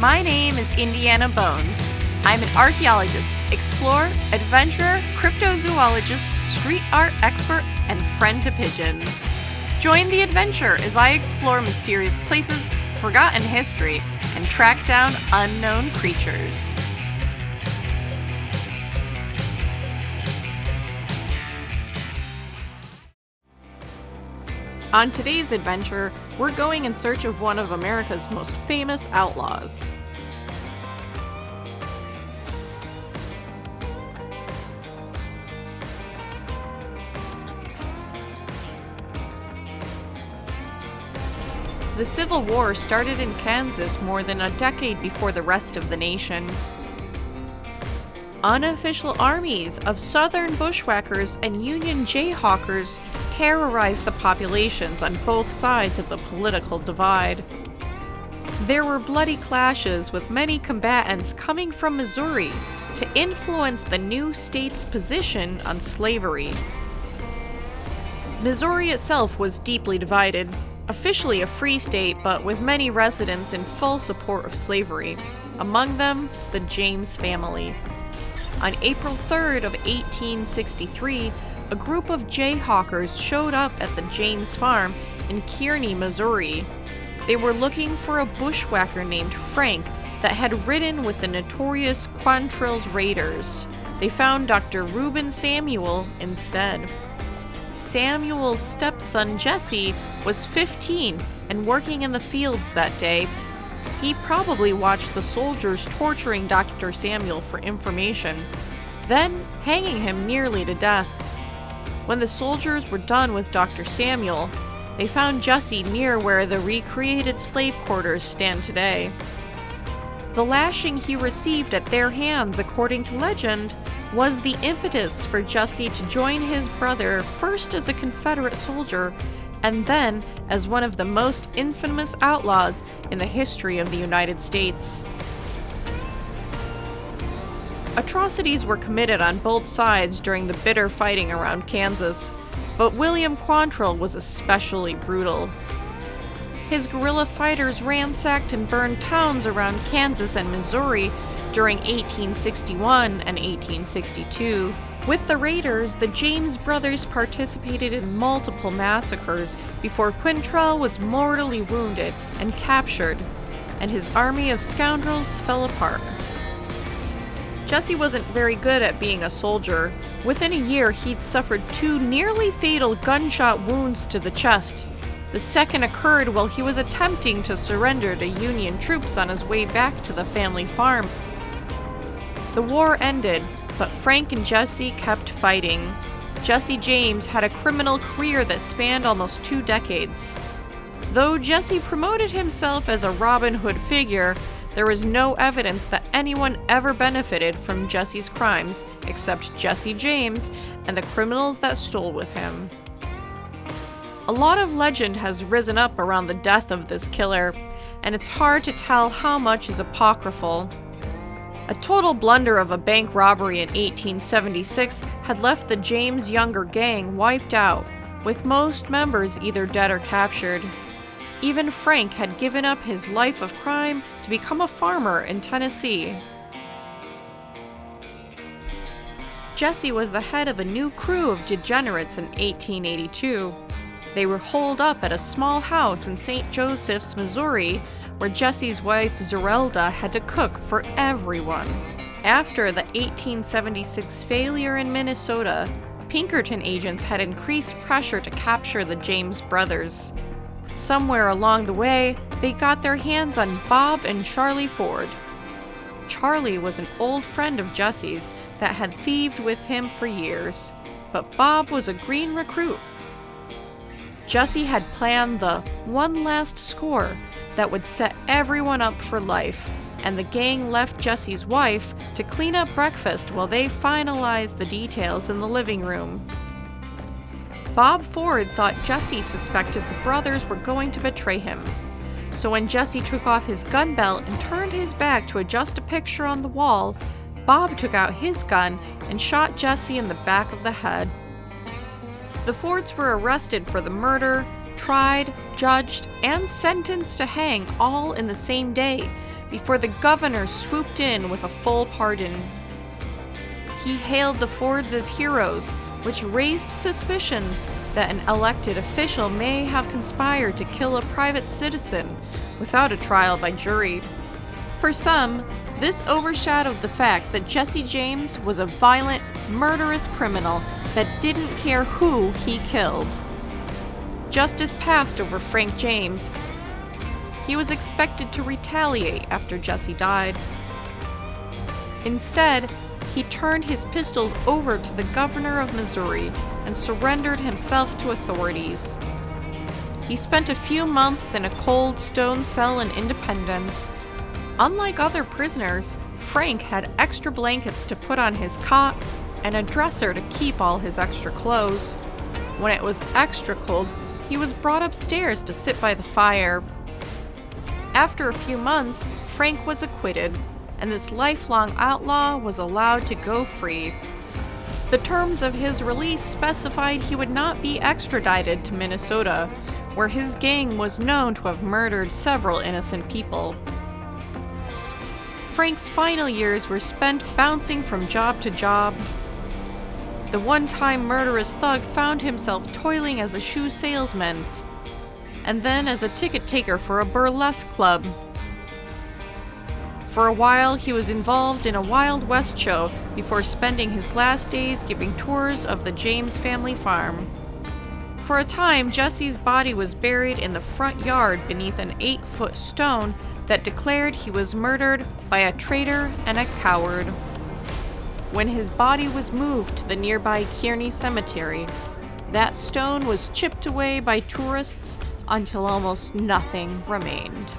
My name is Indy Anna Bones. I'm an archaeologist, explorer, adventurer, cryptozoologist, street art expert, and friend to pigeons. Join the adventure as I explore mysterious places, forgotten history, and track down unknown creatures. On today's adventure, we're going in search of one of America's most famous outlaws. The Civil War started in Kansas more than a decade before the rest of the nation. Unofficial armies of Southern bushwhackers and Union jayhawkers terrorized the populations on both sides of the political divide. There were bloody clashes with many combatants coming from Missouri to influence the new state's position on slavery. Missouri itself was deeply divided, officially a free state but with many residents in full support of slavery, among them the James family. On April 3rd of 1863, a group of jayhawkers showed up at the James farm in Kearny, Missouri. They were looking for a bushwhacker named Frank that had ridden with the notorious Quantrill's raiders. They found Dr. Reuben Samuel instead. Samuel's stepson Jesse was 15 and working in the fields that day. He probably watched the soldiers torturing Dr. Samuel for information, then hanging him nearly to death. When the soldiers were done with Dr. Samuel, they found Jesse near where the recreated slave quarters stand today. The lashing he received at their hands, according to legend, was the impetus for Jesse to join his brother first as a Confederate soldier and then as one of the most infamous outlaws in the history of the United States. Atrocities were committed on both sides during the bitter fighting around Kansas, but William Quantrill was especially brutal. His guerrilla fighters ransacked and burned towns around Kansas and Missouri during 1861 and 1862. With the raiders, the James brothers participated in multiple massacres before Quantrill was mortally wounded and captured, and his army of scoundrels fell apart. Jesse wasn't very good at being a soldier. Within a year, he'd suffered 2 nearly fatal gunshot wounds to the chest. The second occurred while he was attempting to surrender to Union troops on his way back to the family farm. The war ended, but Frank and Jesse kept fighting. Jesse James had a criminal career that spanned almost 2 decades. Though Jesse promoted himself as a Robin Hood figure, there was no evidence that anyone ever benefited from Jesse's crimes except Jesse James and the criminals that stole with him. A lot of legend has risen up around the death of this killer, and it's hard to tell how much is apocryphal. A total blunder of a bank robbery in 1876 had left the James Younger gang wiped out, with most members either dead or captured. Even Frank had given up his life of crime to become a farmer in Tennessee. Jesse was the head of a new crew of degenerates in 1882. They were holed up at a small house in St. Joseph's, Missouri, where Jesse's wife Zerelda had to cook for everyone. After the 1876 failure in Minnesota, Pinkerton agents had increased pressure to capture the James brothers. Somewhere along the way, they got their hands on Bob and Charlie Ford. Charlie was an old friend of Jesse's that had thieved with him for years, but Bob was a green recruit. Jesse had planned the one last score that would set everyone up for life, and the gang left Jesse's wife to clean up breakfast while they finalized the details in the living room. Bob Ford thought Jesse suspected the brothers were going to betray him, so when Jesse took off his gun belt and turned his back to adjust a picture on the wall, Bob took out his gun and shot Jesse in the back of the head. The Fords were arrested for the murder, tried, judged, and sentenced to hang all in the same day, before the governor swooped in with a full pardon. He hailed the Fords as heroes, which raised suspicion that an elected official may have conspired to kill a private citizen without a trial by jury. For some, this overshadowed the fact that Jesse James was a violent, murderous criminal that didn't care who he killed. Justice passed over Frank James. He was expected to retaliate after Jesse died. Instead, he turned his pistols over to the governor of Missouri and surrendered himself to authorities. He spent a few months in a cold stone cell in Independence. Unlike other prisoners, Frank had extra blankets to put on his cot and a dresser to keep all his extra clothes. When it was extra cold, he was brought upstairs to sit by the fire. After a few months, Frank was acquitted, and this lifelong outlaw was allowed to go free. The terms of his release specified he would not be extradited to Minnesota, where his gang was known to have murdered several innocent people. Frank's final years were spent bouncing from job to job. The one-time murderous thug found himself toiling as a shoe salesman, and then as a ticket taker for a burlesque club. For a while, he was involved in a Wild West show before spending his last days giving tours of the James family farm. For a time, Jesse's body was buried in the front yard beneath an 8-foot stone that declared he was murdered by a traitor and a coward. When his body was moved to the nearby Kearny cemetery, that stone was chipped away by tourists until almost nothing remained.